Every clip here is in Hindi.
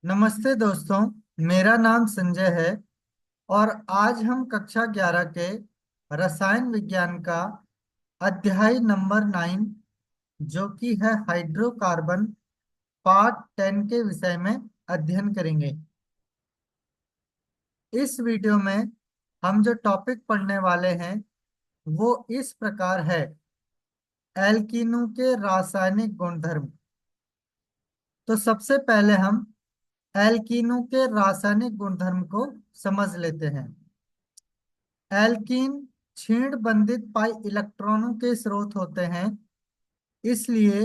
नमस्ते दोस्तों। मेरा नाम संजय है और आज हम कक्षा 11 के रसायन विज्ञान का अध्याय नंबर 9 जो कि है हाइड्रोकार्बन पार्ट 10 के विषय में अध्ययन करेंगे। इस वीडियो में हम जो टॉपिक पढ़ने वाले हैं वो इस प्रकार है: एल्कीनों के रासायनिक गुणधर्म। तो सबसे पहले हम एल्कीनों के रासायनिक गुणधर्म को समझ लेते हैं। एल्कीन क्षीण बंधित पाई इलेक्ट्रॉनों के स्रोत होते हैं, इसलिए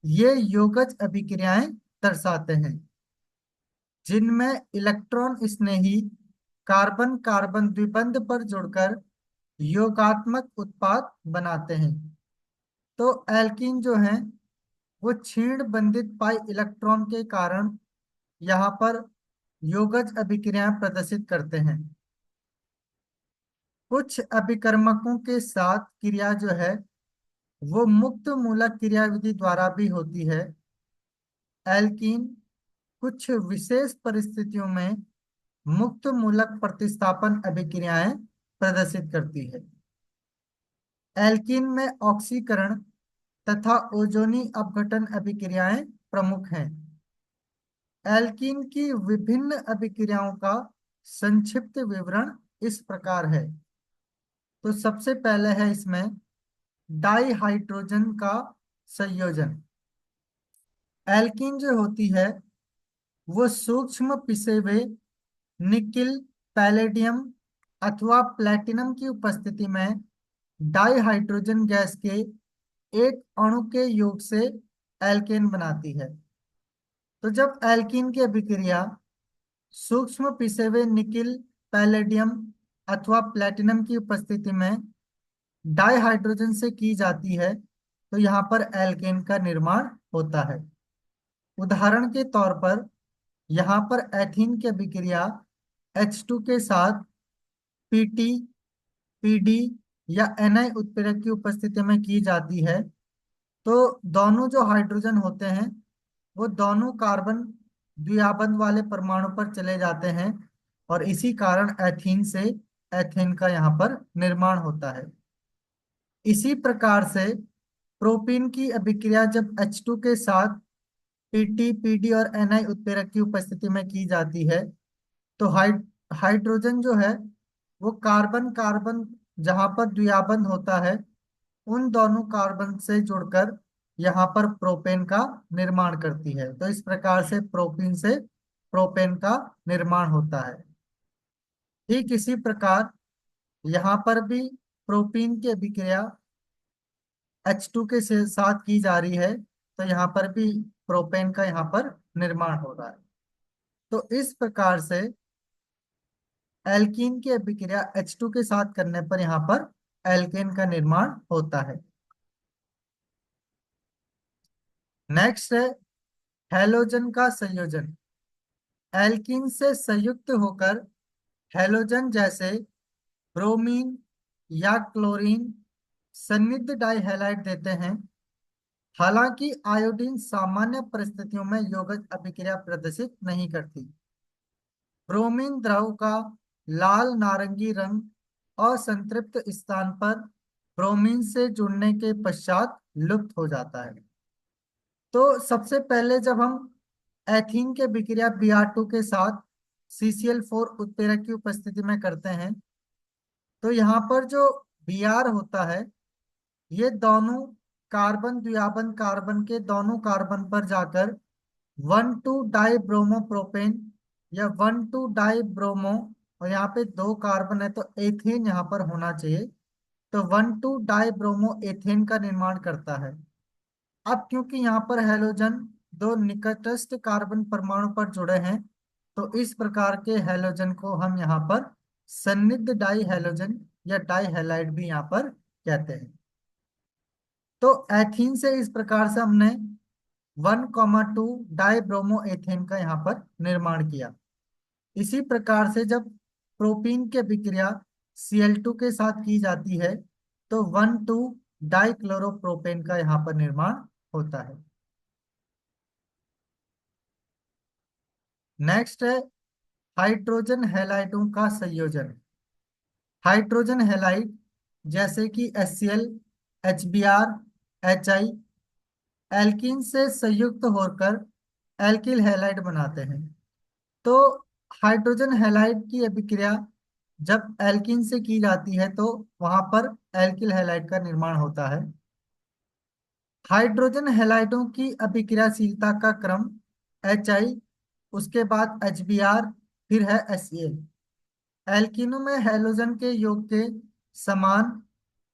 ये योगज अभिक्रियाएं दर्शाते हैं जिनमें इलेक्ट्रॉन स्नेही कार्बन कार्बन द्विबंध पर जुड़कर योगात्मक उत्पाद बनाते हैं। तो एल्कीन जो है वो क्षीण बंधित पाई इलेक्ट्रॉन के कारण यहाँ पर योगज अभिक्रियाएं प्रदर्शित करते हैं। कुछ अभिकर्मकों के साथ क्रिया जो है वो मुक्त मूलक क्रियाविधि द्वारा भी होती है। एल्कीन कुछ विशेष परिस्थितियों में मुक्त मूलक प्रतिस्थापन अभिक्रियाएं प्रदर्शित करती है। एल्कीन में ऑक्सीकरण तथा ओजोनी अपघटन अभिक्रियाएं प्रमुख हैं। एल्कीन की विभिन्न अभिक्रियाओं का संक्षिप्त विवरण इस प्रकार है। तो सबसे पहले है इसमें डाई हाइड्रोजन का संयोजन। एल्कीन जो होती है वो सूक्ष्म पिसे हुए निकिल, पैलेडियम अथवा प्लेटिनम की उपस्थिति में डाई हाइड्रोजन गैस के एक अणु के योग से एल्केन बनाती है। तो जब एल्कीन की अभिक्रिया सूक्ष्म पिसे हुए निकिल, पैलेडियम अथवा प्लेटिनम की उपस्थिति में डाई हाइड्रोजन से की जाती है तो यहाँ पर एल्केन का निर्माण होता है। उदाहरण के तौर पर यहाँ पर एथीन की अभिक्रिया H2 के साथ Pt, Pd या Ni उत्प्रेरक की उपस्थिति में की जाती है तो दोनों जो हाइड्रोजन होते हैं वो दोनों कार्बन द्विआबंध वाले परमाणु पर चले जाते हैं और इसी कारण एथीन से एथेन का यहाँ पर निर्माण होता है। इसी प्रकार से प्रोपीन की अभिक्रिया जब H2 के साथ Pt, Pd और Ni उत्प्रेरक की उपस्थिति में की जाती है तो हाइड्रोजन जो है वो कार्बन कार्बन जहां पर द्विआबंध होता है उन दोनों कार्बन से जुड़कर यहाँ पर प्रोपेन का निर्माण करती है। तो इस प्रकार से प्रोपीन से प्रोपेन का निर्माण होता है। ठीक इसी प्रकार यहाँ पर भी प्रोपीन की अभिक्रिया H2 के साथ की जा रही है तो यहाँ पर भी प्रोपेन का यहाँ पर निर्माण हो रहा है। तो इस प्रकार से एल्कीन की अभिक्रिया H2 के साथ करने पर यहाँ पर एल्केन का निर्माण होता है। नेक्स्ट है हैलोजन का संयोजन। एल्कीन से संयुक्त होकर हैलोजन जैसे ब्रोमीन या क्लोरीन सन्निध डाइहैलाइड देते हैं। हालांकि आयोडीन सामान्य परिस्थितियों में यौगिक अभिक्रिया प्रदर्शित नहीं करती। ब्रोमीन द्रव का लाल नारंगी रंग असंतृप्त स्थान पर ब्रोमीन से जुड़ने के पश्चात लुप्त हो जाता है। तो सबसे पहले जब हम एथीन के विक्रिया Br2 के साथ CCl4 उत्प्रेरक की उपस्थिति में करते हैं तो यहाँ पर जो Br होता है ये दोनों कार्बन द्विआबंध कार्बन के दोनों कार्बन पर जाकर 1,2 डाई ब्रोमो प्रोपेन या 1,2 डाई ब्रोमो, और यहाँ पे दो कार्बन है तो एथेन यहाँ पर होना चाहिए, तो 1,2 डाई ब्रोमो एथेन का निर्माण करता है। अब क्योंकि यहाँ पर हैलोजन दो निकटस्थ कार्बन परमाणु पर जुड़े हैं तो इस प्रकार के हैलोजन को हम यहाँ पर सन्निध डाई हैलोजन या डाई हैलाइड भी यहाँ पर कहते हैं। तो एथीन से इस प्रकार से हमने 1,2 डाई ब्रोमो एथेन का यहाँ पर निर्माण किया। इसी प्रकार से जब प्रोपीन के विक्रिया Cl2 के साथ की जाती है तो 1,2 डाई क्लोरोप्रोपेन का यहाँ पर निर्माण होता है। 1,2 डाई क्लोरोप्रोपेन का यहाँ पर निर्माण होता है। इसी प्रकार से जब प्रोपीन के विक्रिया Cl2 के साथ की जाती है तो 1,2 डाई क्लोरोप्रोपेन का यहाँ पर निर्माण होता है। 1,2 डाई क्लोरोप्रोपेन का यहाँ पर निर्माण होता है। 1,2 डाई क्लोरोप्रोपेन का यहाँ पर निर्माण होता है। तो इस प्रकार से नेक्स्ट है हाइड्रोजन हैलाइडों का संयोजन। हाइड्रोजन हैलाइड जैसे कि HCl, HBr, HI एल्कीन से संयुक्त होकर एल्किल हैलाइड बनाते हैं। तो हाइड्रोजन हैलाइड की अभिक्रिया जब एल्कीन से की जाती है तो वहां पर एल्किल हैलाइड का निर्माण होता है। हाइड्रोजन हैलाइडों की अभिक्रियाशीलता का क्रम HI, उसके बाद HBr, फिर है HCl। एल्कीनों में हैलोजन के योग के समान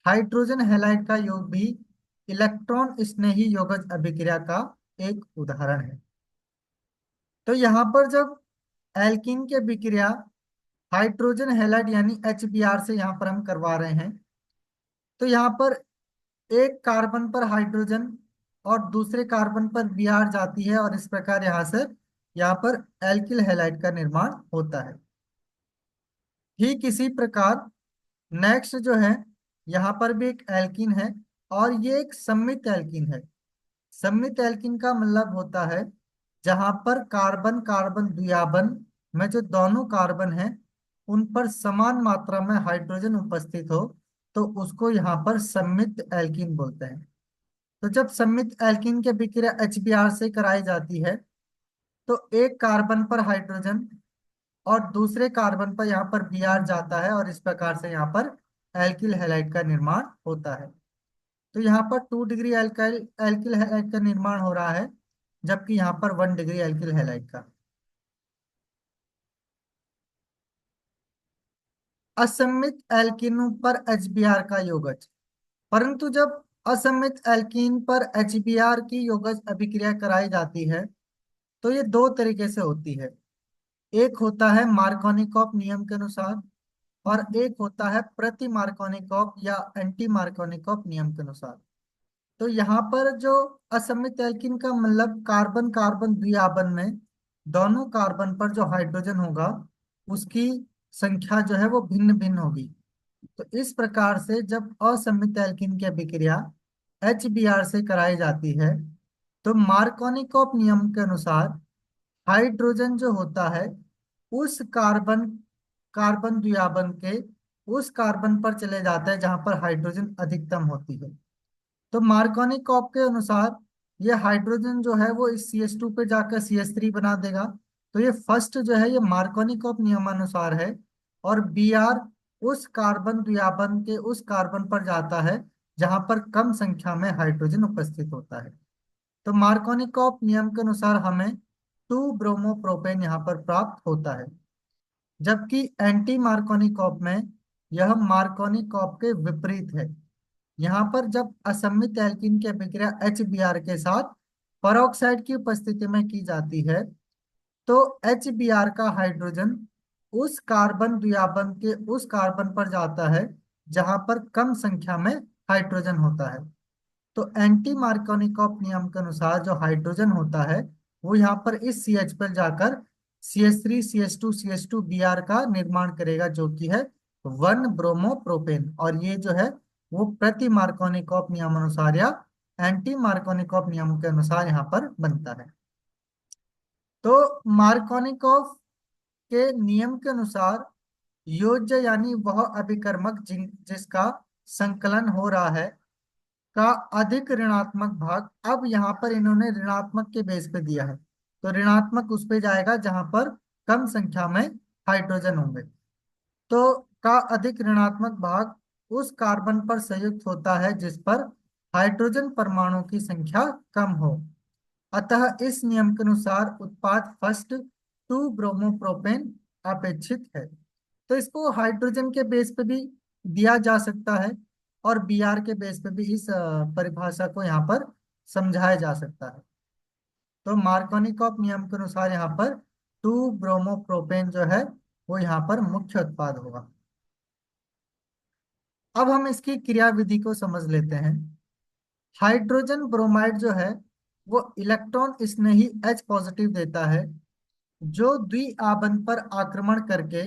हाइड्रोजन हैलाइड का योग भी इलेक्ट्रॉन स्नेही योगज अभिक्रिया का एक उदाहरण है। तो यहाँ पर जब एल्कीन की अभिक्रिया हाइड्रोजन हैलाइड यानी HBr से यहाँ पर हम करवा रहे हैं, तो यहाँ पर एक कार्बन पर हाइड्रोजन और दूसरे कार्बन पर Br जाती है और इस प्रकार यहाँ से यहाँ पर एल्किल हैलाइड का निर्माण होता है। ठीक इसी प्रकार नेक्स्ट जो है, यहाँ पर भी एक एल्कीन है और ये एक सममित एल्कीन है। सममित एल्कीन का मतलब होता है जहां पर कार्बन कार्बन द्विआबन में जो दोनों कार्बन हैं उन पर समान मात्रा में हाइड्रोजन उपस्थित हो, तो उसको यहाँ पर सममित एल्कीन बोलते हैं। तो जब सममित एल्कीन की अभिक्रिया HBr से कराई जाती है तो एक कार्बन पर हाइड्रोजन और दूसरे कार्बन पर यहाँ पर Br जाता है और इस प्रकार से यहाँ पर एल्किल हैलाइड का निर्माण होता है। तो यहाँ पर 2 डिग्री एल्काइल एल्किल हैलाइड का निर्माण हो रहा है, जबकि यहाँ पर 1 डिग्री एल्किल हैलाइड का। असममित एल्कीनों पर HBr का योगज। परंतु जब असममित एल्कीन पर HBr की योगज अभिक्रिया कराई जाती है तो ये दो तरीके से होती है। एक होता है मार्कोनिकॉफ नियम के अनुसार और एक होता है प्रति मार्कोनिकॉफ या एंटी मार्कोनिकॉफ नियम के अनुसार। तो यहाँ पर जो असममित एल्कीन का मतलब कार्बन कार्बन द्विआबन में दोनों कार्बन पर जो हाइड्रोजन होगा उसकी संख्या जो है वो भिन्न भिन्न होगी। तो इस प्रकार से जब असममित एल्कीन की अभिक्रिया HBr से कराई जाती है तो मार्कोनिकॉफ नियम के अनुसार हाइड्रोजन जो होता है उस कार्बन कार्बन द्विआबन के उस कार्बन पर चले जाता है जहां पर हाइड्रोजन अधिकतम होती है। तो मार्कोनिकॉफ के अनुसार ये हाइड्रोजन जो है वो इस CH2 पे जाकर CH3 बना देगा। तो ये फर्स्ट जो है ये मार्कोनिकॉफ नियमानुसार है और Br उस कार्बन द्विआबन के उस कार्बन पर जाता है जहां पर कम संख्या में हाइड्रोजन उपस्थित होता है। तो मार्कोनिकॉफ नियम के अनुसार हमें 2 ब्रोमोप्रोपेन यहाँ पर प्राप्त होता है, जबकि एंटी मार्कोनिकॉफ में यह मार्कोनिकॉफ के विपरीत है। यहाँ पर जब असममित एल्कीन की अभिक्रिया HBr के साथ पेरोक्साइड की उपस्थिति में की जाती है तो HBr का हाइड्रोजन उस कार्बन द्विआबन के उस कार्बन पर जाता है जहां पर कम संख्या में हाइड्रोजन होता है। तो एंटी मार्कोनिकॉफ नियम के अनुसार जो हाइड्रोजन होता है वो यहाँ पर इस CH पर जाकर CH3 CH2 CH2 Br का निर्माण करेगा जो कि है 1 ब्रोमोप्रोपेन। और ये जो है वो प्रति मार्कोनिकॉफ नियमानुसार या एंटी मार्कोनिकॉफ नियम के अनुसार यहाँ पर बनता है। तो मार्कोनिकॉफ के नियम के अनुसार योज्य यानी वह अभिकर्मक जिसका संकलन हो रहा है का अधिक ऋणात्मक भाग, अब यहाँ पर इन्होंने ऋणात्मक के बेस पे दिया है तो ऋणात्मक उस पे जाएगा जहां पर कम संख्या में हाइड्रोजन होंगे। तो का अधिक ऋणात्मक भाग उस कार्बन पर संयुक्त होता है जिस पर हाइड्रोजन परमाणु की संख्या कम हो। अतः इस नियम के अनुसार उत्पाद फर्स्ट 2 ब्रोमोप्रोपेन अपेक्षित है। तो इसको हाइड्रोजन के बेस पे भी दिया जा सकता है और Br के बेस पे भी इस परिभाषा को यहाँ पर समझाया जा सकता है। तो मार्कोनिकॉफ नियम के अनुसार यहाँ पर 2 ब्रोमोप्रोपेन जो है वो यहाँ पर मुख्य उत्पाद होगा। अब हम इसकी क्रियाविधि को समझ लेते हैं। हाइड्रोजन ब्रोमाइड जो है वो इलेक्ट्रॉन स्नेही H पॉजिटिव देता है जो द्विआबन पर आक्रमण करके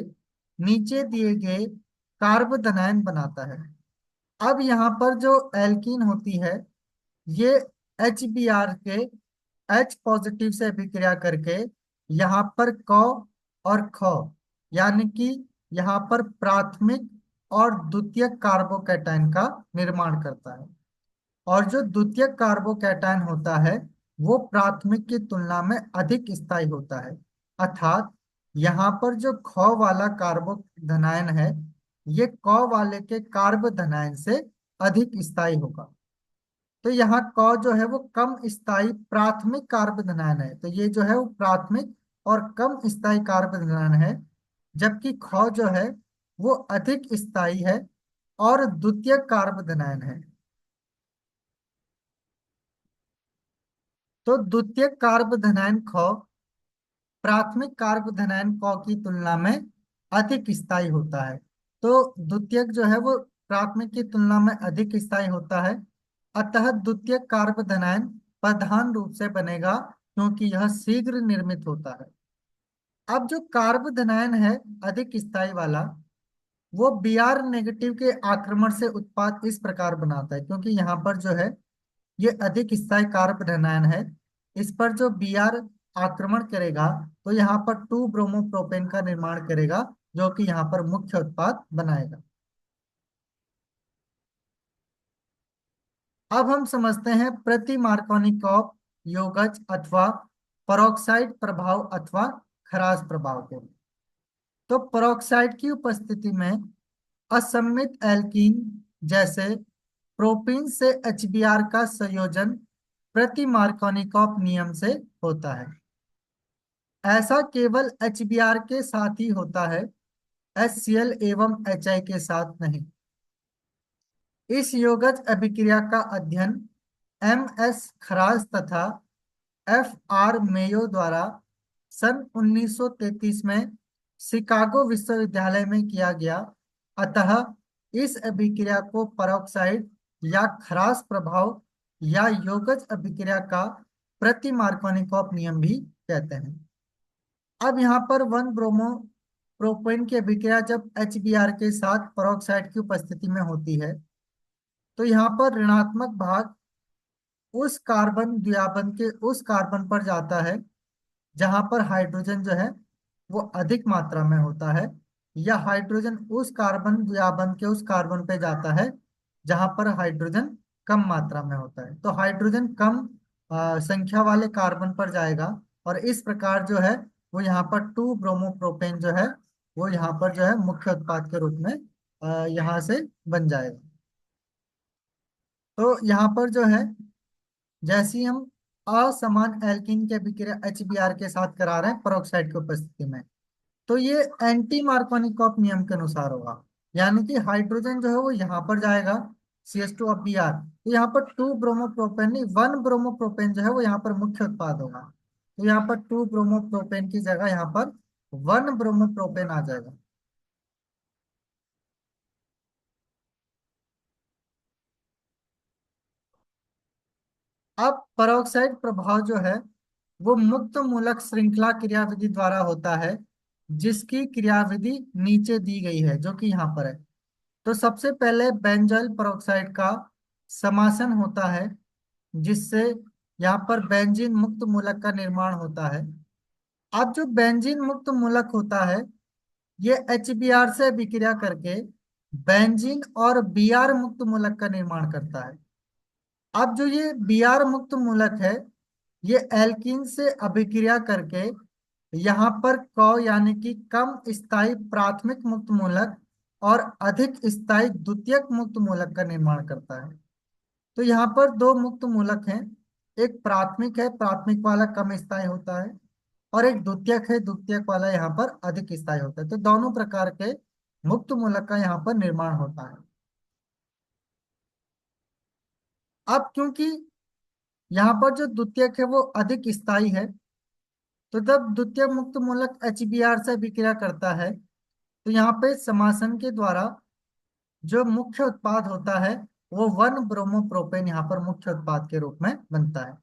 नीचे दिए गए कार्बोधनायन बनाता है। अब यहाँ पर जो एल्कीन होती है ये HBr के H पॉजिटिव से अभिक्रिया करके यहाँ पर क और ख, यानी कि यहाँ पर प्राथमिक और द्वितीयक कार्बोकैटायन का निर्माण करता है। और जो द्वितीयक कार्बोकैटायन होता है वो प्राथमिक की तुलना में अधिक स्थायी होता है। अर्थात यहाँ पर जो ख वाला कार्बोधनायन है ये क वाले के कार्बोधनायन से अधिक स्थायी होगा। तो यहाँ क जो है वो कम स्थायी प्राथमिक कार्बोधनायन है, तो ये जो है वो प्राथमिक और कम स्थायी कार्बोधनायन है। जबकि ख जो है वो अधिक स्थायी है और द्वितीयक कार्बोधनायन है। तो द्वितीयक कार्बोधनायन ख प्राथमिक कार्बोधनायन क की तुलना में अधिक स्थायी होता है। तो द्वितीयक जो है वो प्राथमिक की तुलना में अधिक स्थायी होता है। अतः द्वितीयक कार्बोधनायन प्रधान रूप से बनेगा क्योंकि यह शीघ्र निर्मित होता है। अब जो कार्बोधनायन है अधिक स्थायी वाला, वो Br नेगेटिव के आक्रमण से उत्पाद इस प्रकार बनाता है, क्योंकि यहाँ पर जो है ये अधिक स्थायी कार्बोधनायन है। इस पर जो Br आक्रमण करेगा तो यहाँ पर 2 ब्रोमोप्रोपेन का निर्माण करेगा, जो कि यहाँ पर मुख्य उत्पाद बनाएगा। अब हम समझते हैं प्रति मार्कोनिकॉफ योगज अथवा परऑक्साइड प्रभाव अथवा खराश प्रभाव को। तो परऑक्साइड की उपस्थिति में असममित एल्कीन जैसे प्रोपीन से HBr का संयोजन प्रति मार्कोनिकॉफ नियम से होता है। ऐसा केवल HBr के साथ ही होता है, HCl एवं HI के साथ नहीं। इस योगज अभिक्रिया का अध्ययन MS खराज तथा FR मेयो द्वारा सन 1933 में शिकागो विश्वविद्यालय में किया गया। अतः इस अभिक्रिया को परऑक्साइड या खराश प्रभाव या योगज अभिक्रिया का प्रति मार्कोनिकॉफ नियम भी कहते हैं। अब यहाँ पर 1 ब्रोमो प्रोपेन की अभिक्रिया जब HBr के साथ परऑक्साइड की उपस्थिति में होती है तो यहाँ पर ऋणात्मक भाग उस कार्बन द्विआबंध के उस कार्बन पर जाता है जहां पर हाइड्रोजन जो है वो अधिक मात्रा में होता है, या हाइड्रोजन उस कार्बन द्विआबंध के उस कार्बन पे जाता है जहां पर हाइड्रोजन कम मात्रा में होता है। तो हाइड्रोजन कम संख्या वाले कार्बन पर जाएगा और इस प्रकार जो है वो यहाँ पर 2 ब्रोमोप्रोपेन जो है वो यहाँ पर जो है मुख्य उत्पाद के रूप में यहाँ से बन जाएगा। तो यहाँ पर जो है जैसे ही हम असमान एल्कीन के अभिक्रिया HBr के साथ करा रहे हैं परऑक्साइड की उपस्थिति में, तो ये एंटी मार्कोनिकॉफ नियम के अनुसार होगा। यानी कि हाइड्रोजन जो है वो यहाँ पर जाएगा CH2 ऑफ Br, तो यहाँ पर 2 ब्रोमोप्रोपेन नहीं 1 ब्रोमोप्रोपेन जो है वो यहाँ पर मुख्य उत्पाद होगा। तो यहाँ पर 2 ब्रोमोप्रोपेन की जगह यहाँ पर 1 ब्रोमोप्रोपेन आ जाएगा। अब परऑक्साइड प्रभाव जो है वो मुक्त मूलक श्रृंखला क्रियाविधि द्वारा होता है, जिसकी क्रियाविधि नीचे दी गई है जो कि यहाँ पर है। तो सबसे पहले बेंजोइल परऑक्साइड का समासन होता है, जिससे यहाँ पर बेंजीन मुक्त मूलक का निर्माण होता है। अब जो बेंजीन मुक्त मूलक होता है ये HBr से विक्रिया करके बेंजीन और Br मुक्त मूलक का निर्माण करता है। अब जो ये Br मुक्त मूलक है ये एल्कीन से अभिक्रिया करके यहाँ पर क यानी कि कम स्थायी प्राथमिक मुक्त मूलक और अधिक स्थायी द्वितीयक मुक्त मूलक का निर्माण करता है। तो यहाँ पर दो मुक्त मूलक हैं, एक प्राथमिक है, प्राथमिक वाला कम स्थायी होता है, और एक द्वितीयक है, द्वितीयक वाला यहाँ पर अधिक स्थायी होता है। तो दोनों प्रकार के मुक्त मूलक का यहाँ पर निर्माण होता है। अब क्योंकि यहाँ पर जो द्वितीयक है वो अधिक स्थायी है, तो जब द्वितीय मुक्त मूलक HBr से विक्रिया करता है तो यहाँ पे समासन के द्वारा जो मुख्य उत्पाद होता है वो 1 ब्रोमोप्रोपेन यहाँ पर मुख्य उत्पाद के रूप में बनता है।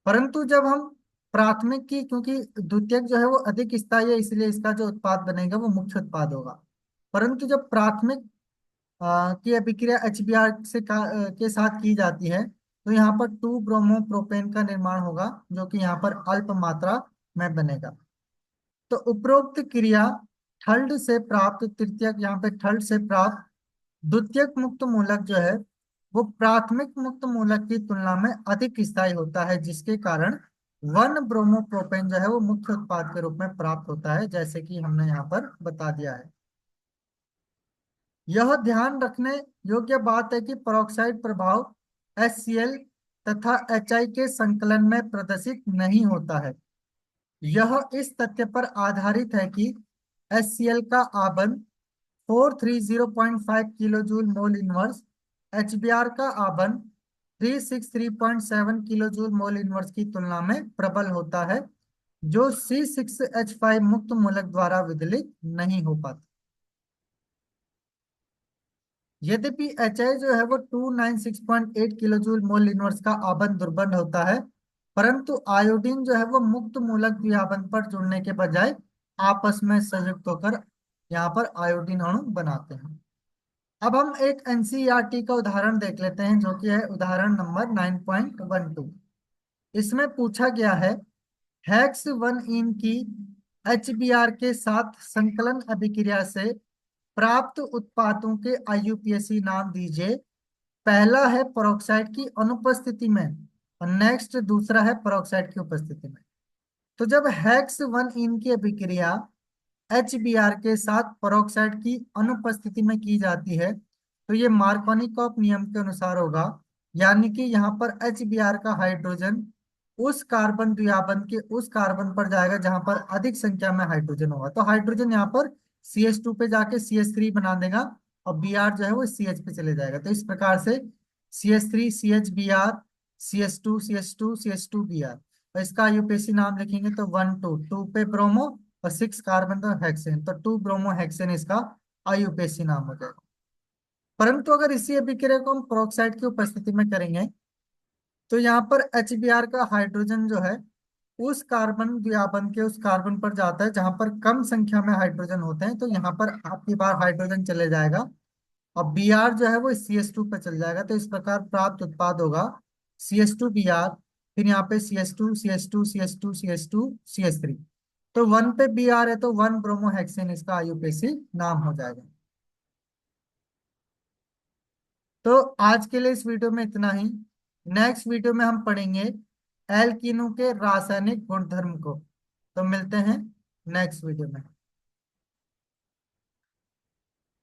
परंतु जब हम प्राथमिक की, क्योंकि द्वितीयक जो है वो अधिक स्थायी है इसलिए इसका जो उत्पाद बनेगा वो मुख्य उत्पाद होगा। परंतु जब प्राथमिक की अभिक्रिया HBr के साथ की जाती है तो यहाँ पर 2 ब्रोमोप्रोपेन का निर्माण होगा, जो कि यहाँ पर अल्प मात्रा में बनेगा। तो उपरोक्त क्रिया ठल्ड से प्राप्त तृतीयक, यहाँ पे ठल्ड से प्राप्त द्वितीयक मुक्त मूलक जो है वो प्राथमिक मुक्त मूलक की तुलना में अधिक स्थायी होता है, जिसके कारण वन ब्रोमोप्रोपेन जो है वो मुख्य उत्पाद के रूप में प्राप्त होता है, जैसे कि हमने यहाँ पर बता दिया है। यह ध्यान रखने योग्य बात है कि पेरोक्साइड प्रभाव HCl तथा HI के संकलन में प्रदर्शित नहीं होता है। यह इस तथ्य पर आधारित है कि HCl का आबंध 430.5 kilo joule mole inverse, HBr का आबंध 363.7 किलो जूल मोल इनवर्स की तुलना में प्रबल होता है, जो C6H5 मुक्त मूलक द्वारा विदलित नहीं हो पाता। यद्यपि HI जो है वो 296.8 किलो जूल मोल इनवर्स का आबंध दुर्बल होता है, परंतु आयोडीन जो है वो मुक्त मूलक द्विआबंध पर जुड़ने के बजाय आपस में संयुक्त होकर यहाँ पर आयोडीन अणु बनाते हैं। अब हम एक एनसीईआरटी का उदाहरण देख लेते हैं, जो कि है उदाहरण नंबर 9.12। इसमें पूछा गया है हेक्स वन इन की HBr के साथ संकलन अभिक्रिया से प्राप्त उत्पादों के IUPAC नाम दीजिए। पहला है पेरोक्साइड की अनुपस्थिति में और नेक्स्ट दूसरा है पेरोक्साइड की उपस्थिति में। तो जब हेक्स वन इन की अभिक्रिया HBr के साथ पेरोक्साइड की अनुपस्थिति में की जाती है तो ये मार्कोनिकॉफ नियम के अनुसार होगा, यानी कि यहाँ पर HBr का हाइड्रोजन उस कार्बन द्विआबंध के उस कार्बन पर जाएगा जहां पर अधिक संख्या में हाइड्रोजन होगा। तो हाइड्रोजन यहाँ पर CH2 पे जाके CH3 बना देगा और Br जो है वो CH पे चले जाएगा। तो इस प्रकार से CH3 CH Br CH2 CH2 CH2 Br, और इसका आईयूपीएसी नाम लिखेंगे तो 1 2 पे ब्रोमो और 6 कार्बन तो हेक्सेन, तो 2 ब्रोमो हेक्सेन इसका आईयूपीएसी नाम हो जाएगा। परंतु अगर इसी अभिक्रिया को हम पेरोक्साइड की उपस्थिति में करेंगे तो यहाँ पर HBr का हाइड्रोजन जो है उस कार्बन द्विआबंध के उस कार्बन पर जाता है जहां पर कम संख्या में हाइड्रोजन होते हैं, तो यहाँ पर आपकी बार हाइड्रोजन चले जाएगा और Br जो है वो CH2 पे चल जाएगा। तो इस प्रकार प्राप्त उत्पाद होगा CH2 Br, फिर यहाँ पे CH2 CH2 CH2 CH2 CH3। तो 1 पे Br है तो 1 ब्रोमोहेक्सेन इसका आईयूपीएसी नाम हो जाएगा। तो आज के लिए इस वीडियो में इतना ही। नेक्स्ट वीडियो में हम पढ़ेंगे एल्कीनों के रासायनिक गुणधर्म को। तो मिलते हैं नेक्स्ट वीडियो में।